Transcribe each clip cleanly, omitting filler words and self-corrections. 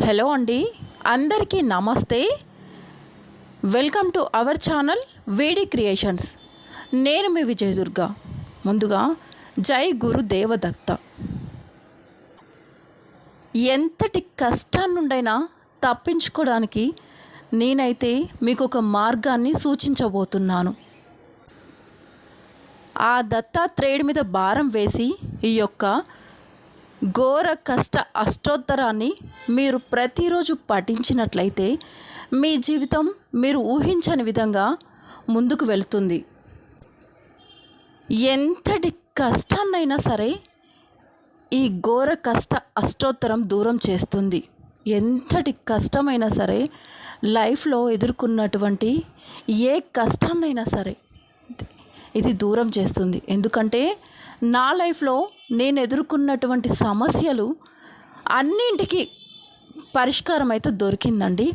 Hello అండి, అందరికీ నమస్తే. వెల్కమ్ టు అవర్ ఛానల్ వీడి క్రియేషన్స్. నేను మీ విజయదుర్గ. ముందుగా జై గురు దేవదత్త. ఎంతటి కష్టాన్నుండైనా తప్పించుకోవడానికి నేనైతే మీకు ఒక మార్గాన్ని సూచించబోతున్నాను. ఆ దత్తాత్రేయుడి మీద భారం వేసి ఈ యొక్క ఘోర కష్ట అష్టోత్తరాన్ని మీరు ప్రతిరోజు పఠించినట్లయితే మీ జీవితం మీరు ఊహించని విధంగా ముందుకు వెళుతుంది. ఎంతటి కష్టాన్నైనా సరే ఈ ఘోర కష్ట అష్టోత్తరం దూరం చేస్తుంది. ఎంతటి కష్టమైనా సరే లైఫ్లో ఎదుర్కొన్నటువంటి ఏ కష్టాన్నైనా సరే ఇది దూరం చేస్తుంది. ఎందుకంటే నా లైఫ్లో నేను ఎదుర్కొన్నటువంటి సమస్యలు అన్నింటికి పరిష్కారం అయితే దొరికిందండి.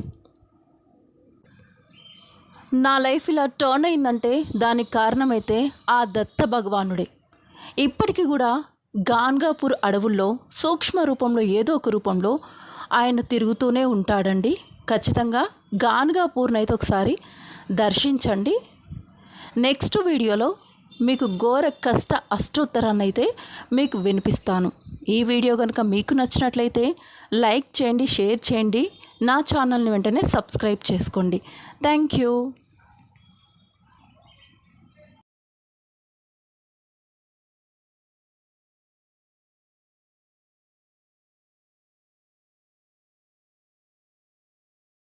నా లైఫ్ ఇలా టర్న్ అయిందంటే దానికి కారణమైతే ఆ దత్త భగవానుడే. ఇప్పటికీ కూడా గాన్గాపూర్ అడవుల్లో సూక్ష్మ రూపంలో ఏదో ఒక రూపంలో ఆయన తిరుగుతూనే ఉంటాడండి. ఖచ్చితంగా గాన్గాపూర్ని అయితే ఒకసారి దర్శించండి. నెక్స్ట్ వీడియోలో మీకు ఘోర కష్ట అష్టోత్తరాన్ని అయితే మీకు వినిపిస్తాను. ఈ వీడియో కనుక మీకు నచ్చినట్లయితే లైక్ చేయండి, షేర్ చేయండి, నా ఛానల్ని వెంటనే సబ్స్క్రైబ్ చేసుకోండి. Thank you.